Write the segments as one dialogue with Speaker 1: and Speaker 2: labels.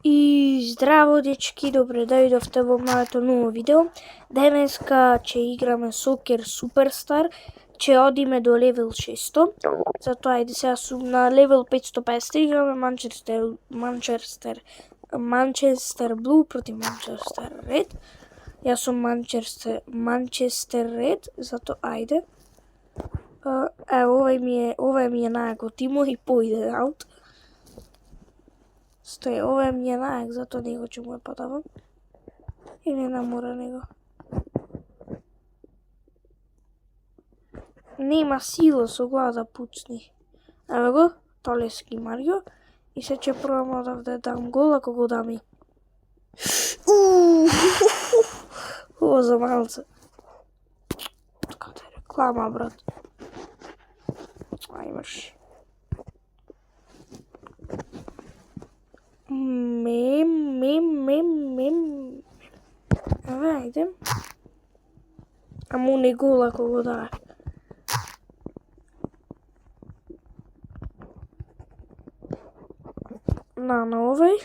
Speaker 1: И здраво, дечки, добре дојдовте во моето ново видео. Денеска ќе играме Soccer Superstar, ќе одиме до левел 600. Затоа ајде сега сум на левел 550, играме Манчестер Блу против Манчестер Ред. Јас сум Манчестер Ред, затоа ајде. Ова ми е најако тимо и поиде аут. Стој, ова ми е најак, затоа него ќе му е подавам. Или не мора него. Нема сила со глава да пуцни. Еве го, Толески Марио. И се ќе пробам одавде дам гол, ако го дам и. Ова за малце. Каде реклама, брат. Ај марш. Еве, ајде. Ама не гол ако го дае. На овој.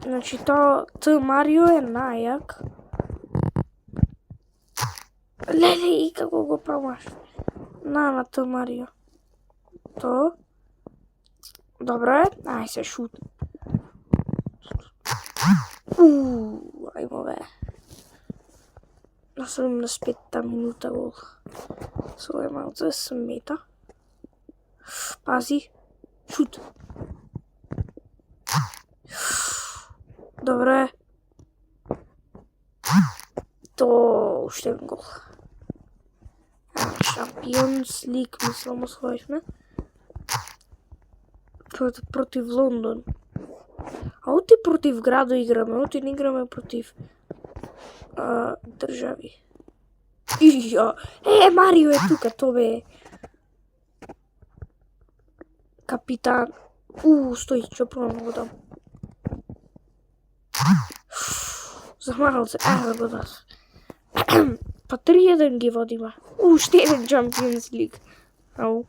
Speaker 1: Значи Т Марио е најак. Леле, и како го промаш. На Т Марио. То. Добро е, ај се шут. Ајмо бе. На 75-та минута гол. Со е малце смета. Пази. Шут. Добро е. То уште еден гол. Шампионс лиг, мислам, освоивме. Против Лондон. А оти против градо играме, оти не играме против држави. Марио е тука, то бе. Капитан. Стои, ќе пробам го дам. За малце, еве го дас. Па 3-1 ги водиме. Уште еден Champions League. Ау.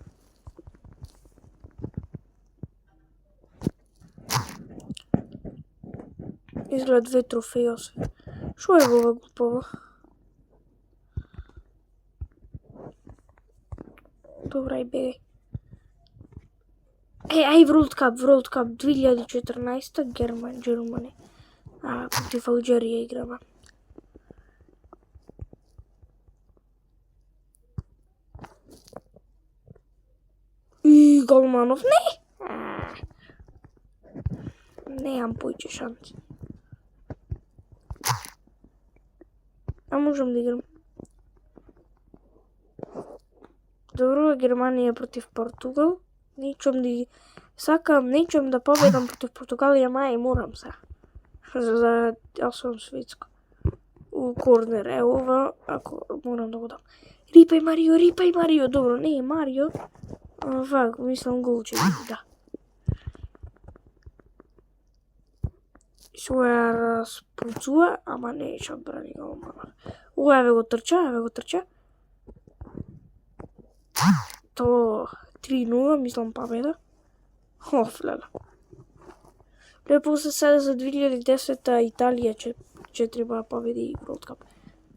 Speaker 1: Изглед 2 трофеи освои. Шо е ова глупово? Добра, ај бегај. Ај World Cup 2014 Германи. Против Алџерија играме. И голманов, не! Неам поиќе шанси. А можам да играм. Добро, Германија против Португал. Нечем да победам против Португалија, мај морам се. За јас светско. Корнер е ова, ако морам да го дам. Рипај Марио, добро, не е Марио. Вак, мислам гол ќе биде, да. Со ја распуцува, ама не ќе одбрани голманот. Еве го трча. То 3-0, мислам победа. Леле. Лепо се седа за 2010-та Италија ќе треба да победи World Cup.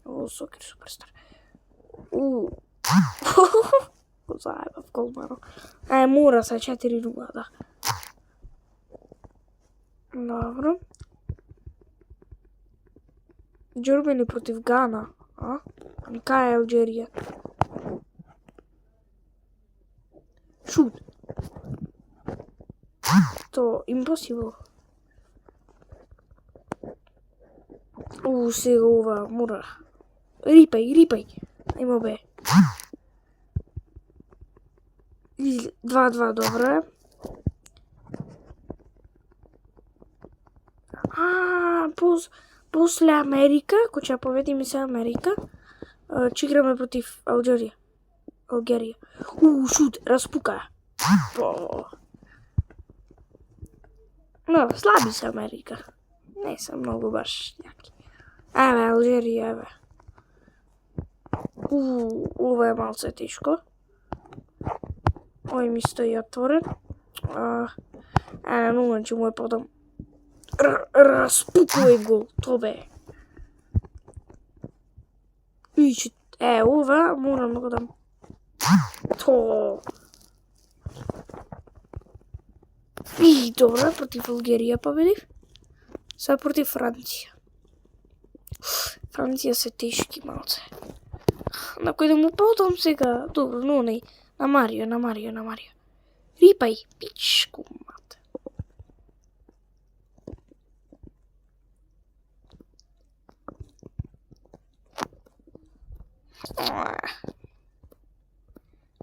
Speaker 1: Во Soccer Superstar. Го заебав голманот. Мора се 4-0, да. Добро. Germany против Гана, Кај е Алџерија? Шут. То impossible. Сега ова мора. Рипај. Ајмо бе. 2-2, добро е. После Америка, кој ќе победиме се Америка, ќе играме против Алџерија. Шут, распука. Но, слаби се Америка. Не се многу баш јаки. Еве, Алџерија, еве. Ова е малце тешко. Ој ми стои отворен. на 0 ќе му е подам. Распукувај гол, то бе. Ова морам да го дам. То. Добро, против Алгерија победив. Сега против Франција. Франција се тешки малце. На кој да му подам сега? Добро, но не. На Марио. Рипај, пичку мате.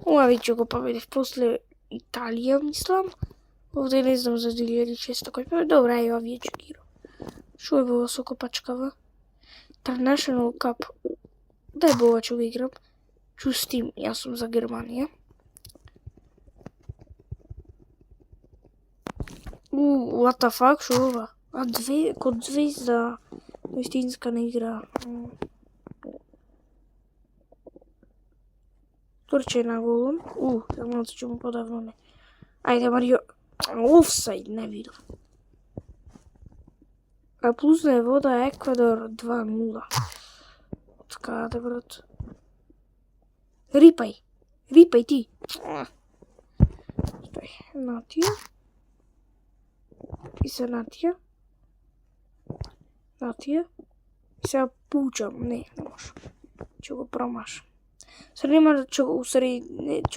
Speaker 1: Ова веќе го победив после Италија, мислам. Овде не знам за 2006 кој победив. Добра, ева вие чекирам. Шо е бова со копачкава? International Cup. Дај бова ќе го играм. Чустим, јас сум за Германија. What the fuck, шо ова? Код звезда. Вистинска не игра. Турче на голом. Малце ќе му подавно не. Ајде, Марио. Офсайд, не видов. А плюсна е вода Еквадор 2-0. Така да, брат. Рипај ти. Стој, Натија. И се Натија. И сега пучам. Не може. Ќе го промашам. Сега нема да ќе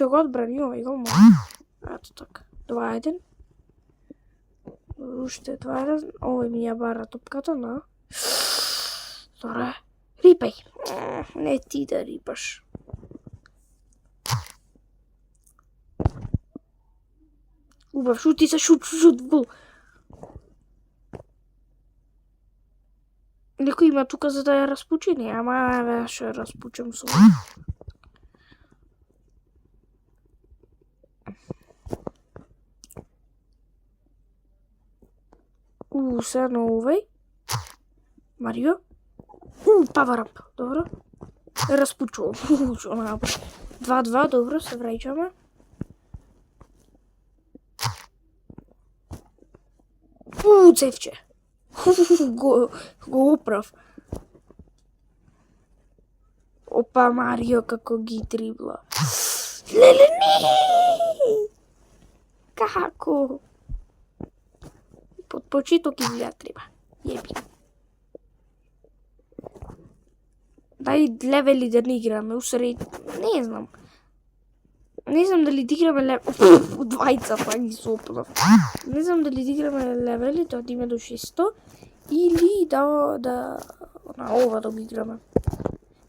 Speaker 1: го одбрани овој гол. Ето така. 2-1. Уште 2-1. Овој ми ја бара топката на... Добре. Рипај. Не ти да рипаш. Убав, шути се, шут, гол. Некој има тука за да ја распучи? Не, ама веше распучам со... Сега на овој. Марио. Паварап, добро. Распучувам. 2-2, добро, се враќаме. Цевче. Го оправ. Опа, Марио како ги дрибла. Леле, не! Како? Под почиток изгледа треба. Јеби. Дај левели да не играме, усари, не знам. Не знам дали да играме левели, двајцата ги сопнав. Не знам дали да играме левели, да одиме до 600, или да на ова да го играме.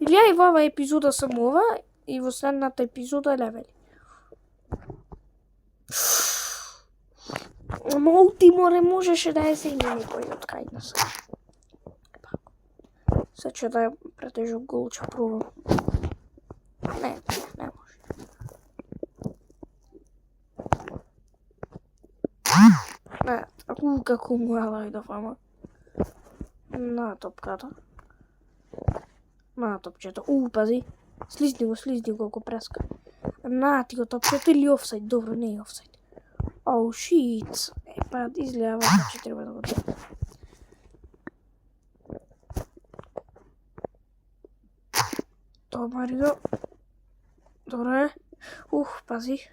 Speaker 1: Или ја и во ова епизода само ова, и во следната епизода левели. Мултиморе можеше да е земје некој од кај нас. Се ќе да претежок гол, ќе пробам. Не може. Како му ја лајдов, ама. На топката. На топчето. Пази. Слизни го ако преска. На ти го топчето или офсайд? Добро, не е офсайд. Оу, шит. Па изгледа че треба да го дадам. То, Марио. Добре. Пази.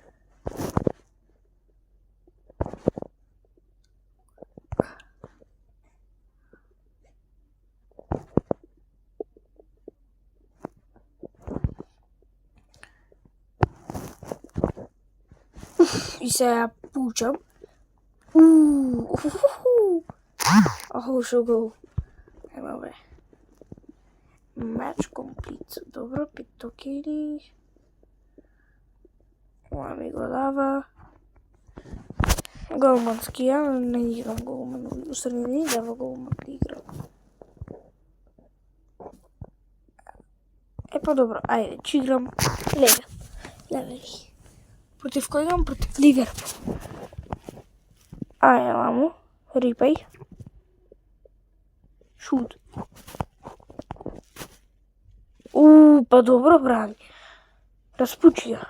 Speaker 1: И се ја пучам. Шо гол. Ема бе. Матч комплит. Добро, 5 токени. Ова ми го дава. Голмански, ја не играм голман. Усредни не дава голман да играм. Па добро, ајде, ќе играм левели. Против кој играм? Против Ливерпул. Ајде, мамо. Рипај. Шут. Па добро, брави. Распучи ја.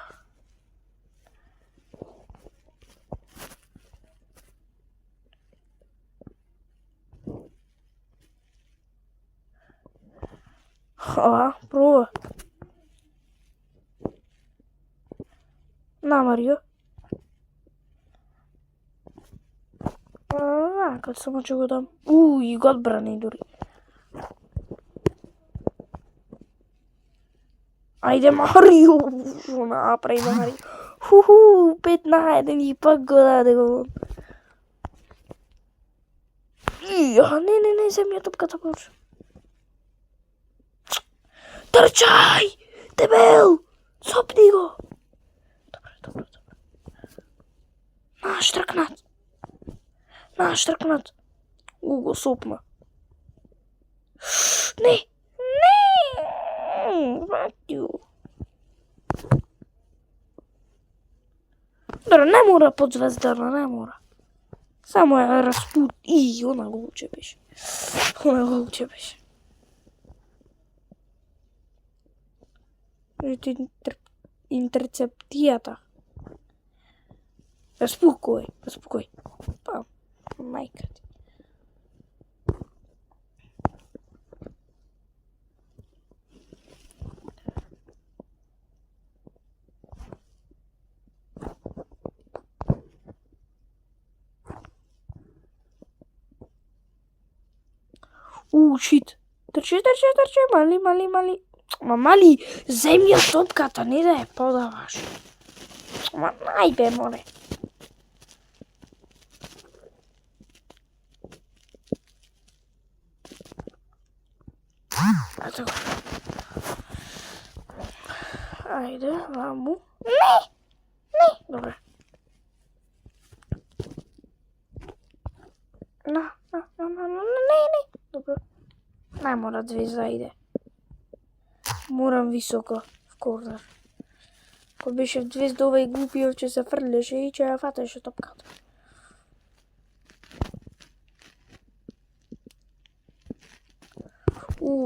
Speaker 1: Проба. На, Марио. Кад само ќе го дам. И го одбрани дури. Ајде, Марио. Шо направи Марио? 5-1 и пак го даде го. Не, земја топката почна. Трчај! Дебел! Сопни го! Добре. Наштркнат. Го сопна. Не! Ватио. Добро, не мора под звездана, не мора. Само ја распут. Она го учепеше. Интерцептијата. Спокој. Па, мајка ти. Шит. Трчи, мали. Мали, земја топката, не да ја подаваш. Најбе, море. Ето го. Ајде, ваму. Не. Добре. Не. Добро. Не мора звезда иде. Морам високо в корнер. Ако беше в звезда овај глупиот ќе се фрлеше и ќе ја фатеше топката.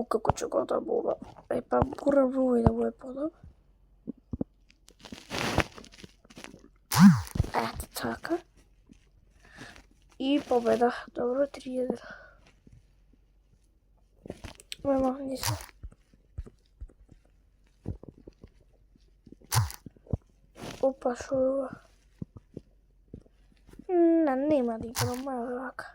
Speaker 1: Како ќе го да бога. Па морам овој да го е подам. Ето така. И победа. Добро, 3-1. Махни се. Опа, шо е ова? Нема да играм, маја вака.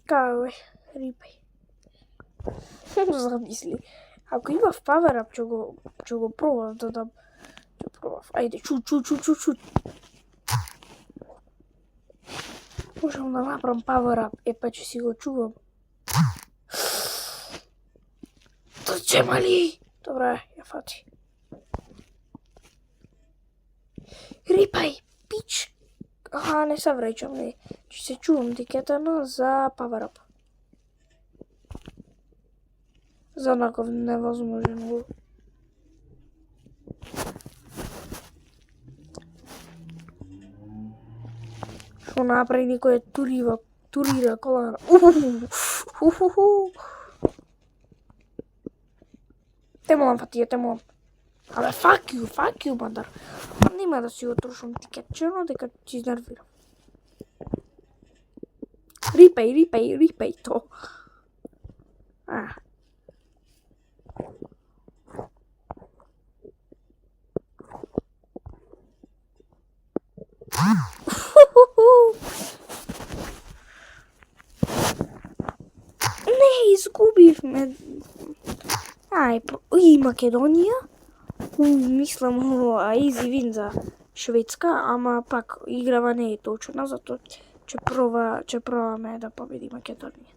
Speaker 1: Како е? Рипај. Замисли. Ако имав паверап, ќе го пробав да дам. Ајде, чут. Можам да направам паверап, па ќе си го чувам. Трче, мали! Добре, ја фати. Рипај, пич! Не се враќам, не. Ќе се чувам тикетана за паверап. За онаков невозможен гол. Шо направи никој турира колана. Те молам, Фатија, те молам. Абе, fuck you, мандар. Нема да си го трошам тикетчено, дека ќе изнервирам. Рипај то. Не, изгубивме. И Македонија? Мислам, easy win за Шведска, ама пак играва не е точна, затоа ќе пробаме да победи Македонија.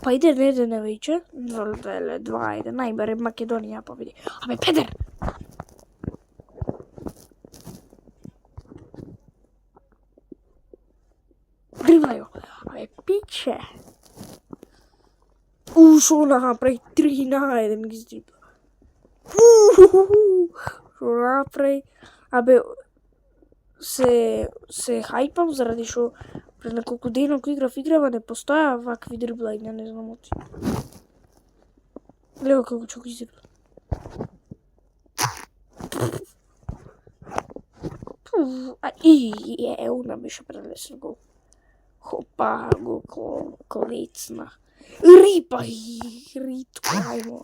Speaker 1: Па иде не веќе, 2-1, најбере Македонија победи. Абе, педер! Дриблај го. Абе, пиче! Шо направи 3-1 ги сдрибла. Шо направи? Абе, се хајпам заради шо пред неколку дена кој играва не постоја вакви дриблања, не знам оти. Гледа како ќе го издрибла. Она беше прелесен гол. Хопа, го колецна. Рипа, Ритко, ајмо.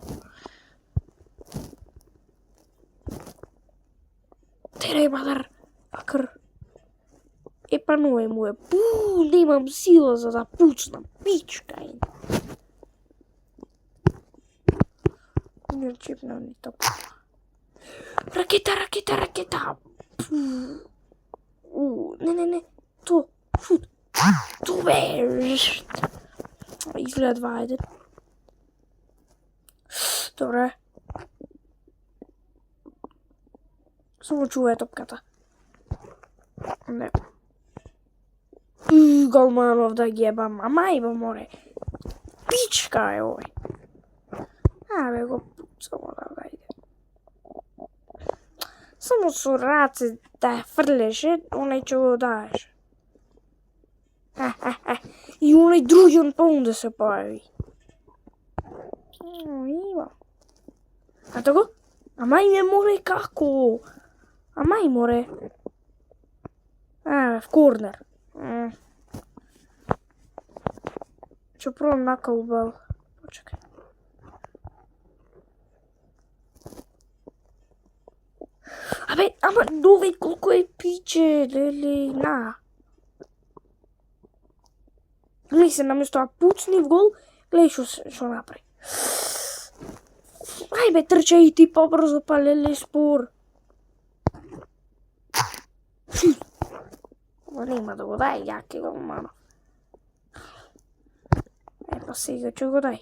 Speaker 1: Терај, мадар, акр. Епануе му е. Немам сила за да пуцнам. Пичка е. Не чипнам ни топ. Ракета. Не. То. Шут. То бе. Изгледа 2-1. Добре. Само чува топката. Не. Голманов да ги ебам. Ама иба море. Пичка е овој. Абе го само да иде. Само со раце да ја фрлеше, онај ќе го даеше. И онај другиот паун да се појави. Има. А тако? Ама и не море како? Ама и море. В корнер. Ќе пробам наколбал. Почекај. Абе, ама довеј колко е пиче, леле, на. Глеј се, наместо да пуцни в гол, глеј шо направи. Ајбе, трча и ти побрзо, па леле, спор. Ама нема да го дај, јаки го мано. Па сега ќе го дај.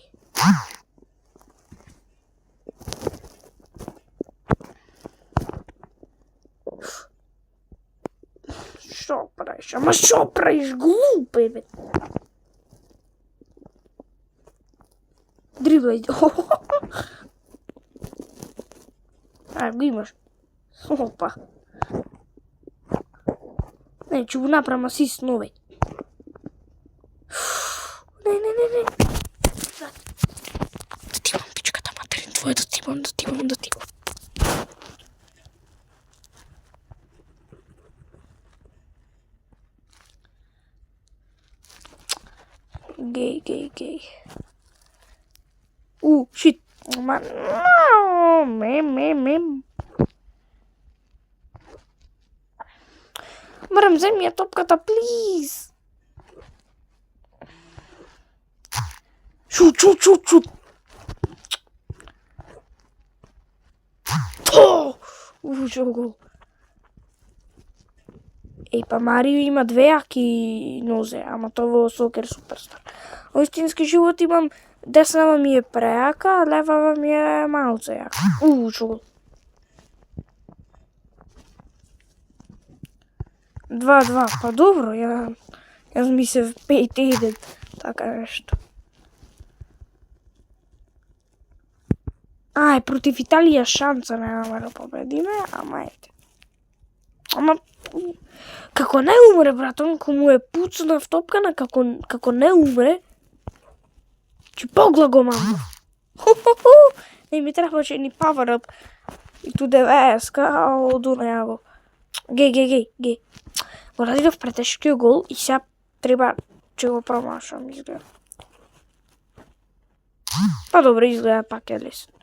Speaker 1: Шо правиш? Ама шо правиш? Глупе, бе. Дриблај. Го имаш. Опа. Не, ќе го направам асист нови. Не. Да ти имам пичката, материн твоја, да ти имам. Гей. Шит. Мем. Морам земи ја топката, плиз. Шут. Шо гол. Па Марио има две јаки нозе, ама тоа во Сокер Суперстар. Во истински живот имам деснава ми е прејака, а левава ми е малце јака. Шо гол. 2-2, па добро, јас мислев 5-1, така нешто. Против Италија шанса немаме да победиме, ама ете. Ама, како не умре, братон, ко му е пуцна в топкана, како не умре, ќе погла го мамно. Не ми требаше ни power up. И ту 90-ка, од унаја го. Гей. Го радидов претешкиот гол и сега треба ќе го промашам, изгледа. Па добре, изгледа пак е лесно.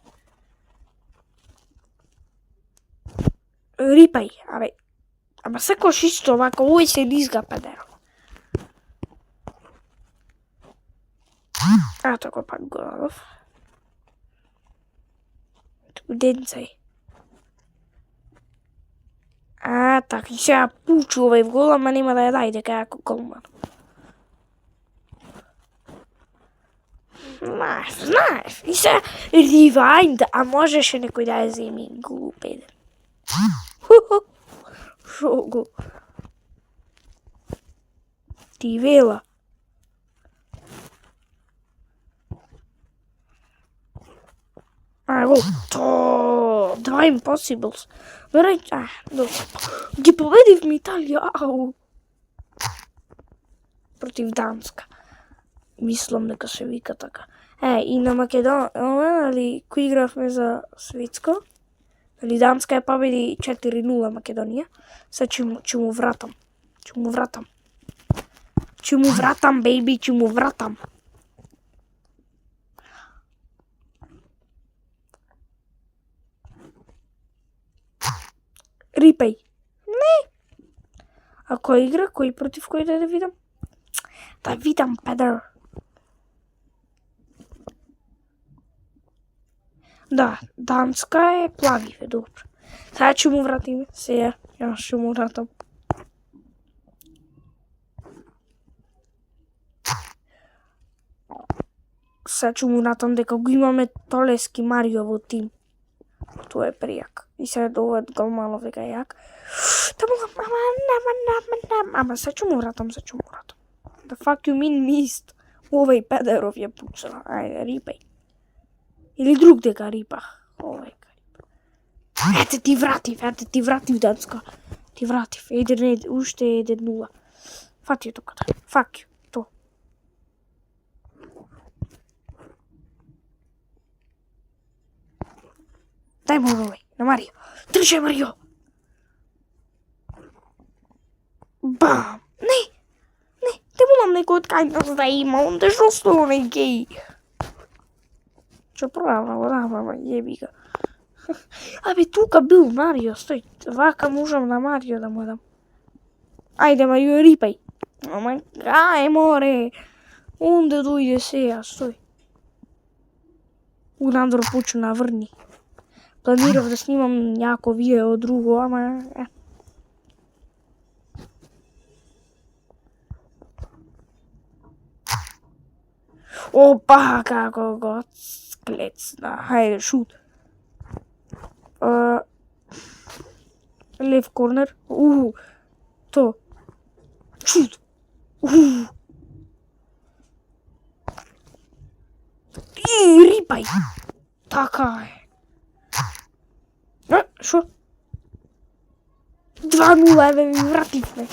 Speaker 1: Рипај, ама секојаш исто овако, овој се низга педеро. Тако пак го дадов. Денцај. Така, и сега пучу овај в гол, ама нема да ја дајде како голман. Знаеш. И сега ревајнд, а можеше некој да ја земи глупеден. Шо го? Ти вела. Гол. Два impossibles. Ги победивме Италија, против Данска. Мислам дека се вика така. И на Македонија, кој игравме за светско, Или Данска ја победи 4-0 Македонија. Сега ќе му вратам. Ќе му вратам, бејби, ќе му вратам. Рипеј. Не. А кој игра? Кој против кој да видам? Да видам, педер. Да, Данска е плави, добро. Сега ќе му вратиме. Сега, јас ќе му вратам. Сега ќе му вратам дека го имаме Толески Марио во тим. Тоа е пријак. И сега довед голманов дека е јак. Ама сега ќе му вратам, The fuck you mean missed? Овај педеров ја пуца. Ајде, рипај. Или друг дека рипах. Овај рипа. Ете ти вратив, Данска. Ти вратив. Уште 1-0. Фати ја токата. Fuck you. То. Дај му овај. На Марио. Трчај, Марио. Бам. Не. Те молам некој од кајнас да има, он де што стало не геј. Че пробам да го дам, ама јеби ga. Абе, тука бил Марио, стој. Вака можам на Марио да му дам. Ајде, Марио, рипај. Ама, ај, море. Онде дојде сега, стој. Надвор почна врни. Планирав да снимам јако видео друго, ама... Опа, како го склецна. Хајде, шут. Лев корнер. То. Шут. И рипај. Така е. Шо? 2-0, еве ми вративме.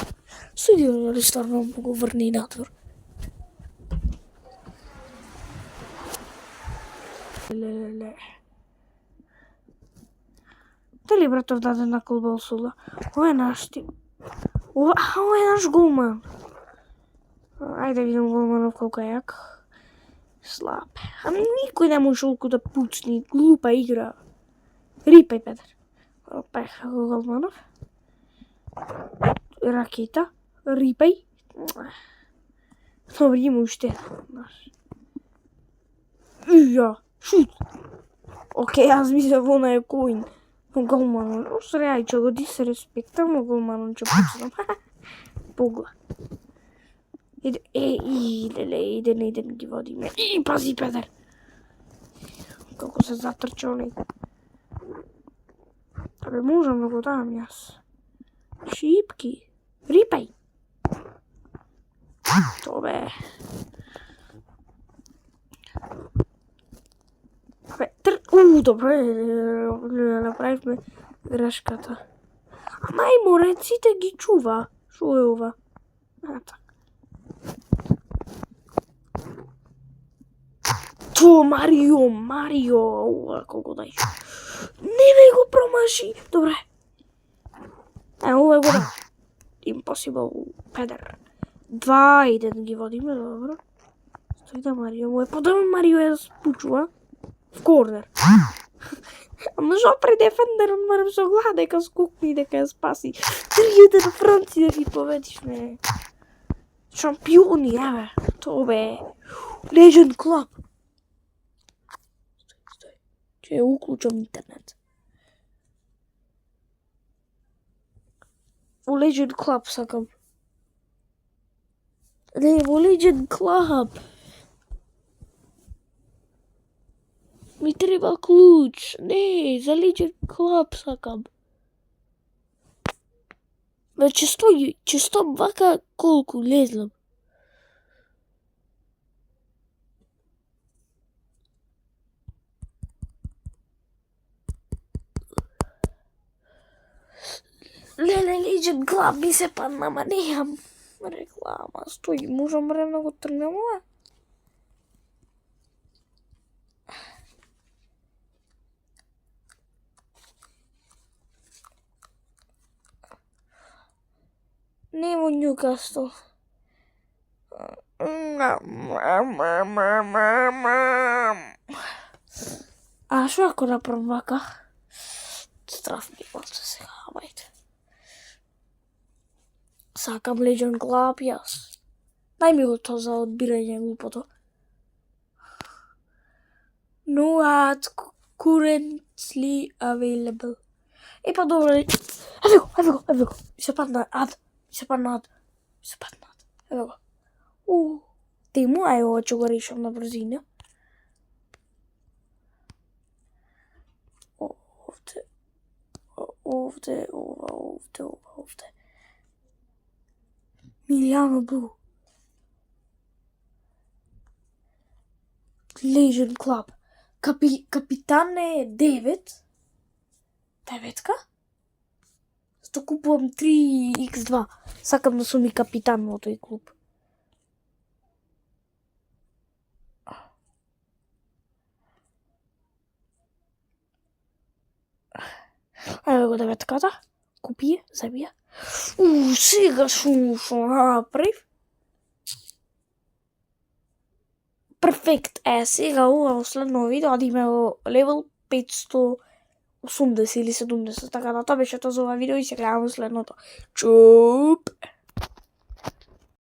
Speaker 1: Судио ли стварно го врни надвор? Лелеле. Дали братов даде на клуба Осула? Ова е наш тим. Ова е наш голман. Ајде видим голманов колко е јак. Слаб. Ами никој не може толку да пуцни. Глупа игра. Рипај, Петар. Опа, голманов. Ракета. Рипај. Добре, има уште. Ја. Шут. Океј, јас мислев она е коин. Голманон. Среај, че го дисреспектам, голманон че пуцнам. Погла. Иде, ги водиме. И пази, Петар. Како се затрча оној. Абе, можам да го дам јас. Шипки. Рипај. То бе. Добре, направивме грешката. Ама и мореците ги чува. Шо е ова? Така. То, Марио, ова, колко дај. Не го промаши. Добре. Ова го да. Impossible, Педер. 2-1 ги водиме, добро. Стои да Марио му е подобно, Марио е да спучува. В корнер. Ама жо при дефендерот морам со глада дека скокни дека ја спаси. 3-1 на Франција ги победишме. Шампиони, еве. То бе. Legend Club. Стој. Ќе ја уклучам интернет. Во Legend Club сакам. Не, во Legend Club. Ми треба клуч. Не, за Legend Club сакам. Значи стој вака колку лезлам. Леле, Legend Club ми се падна, ама неам реклама. Стој, можам време да го тргнем ова? Не во Ньюкасл. А што ако направам вака? Страв ми малце сега, абајте. Сакам Legion Club, јас. Дај ми го тоа за одбирање глупото. No ads currently available. Па добро. Еве го. Се падна ад. Еве го. Тему, ај ова ќе го решам на брзина. Овде. Милијано Блу. Legion Club. Капитан е 9. Деветка? Зато купувам 3x2. Сакам да сум и капитан во тој клуб. Еве го деветката. Купи ја, заби ја. Сега шо направив. Перфект. Сега ова следно видео одиме во левел 580 или 70, така да тоа беше тоа за ова видео и се гледаме следното. Чуп!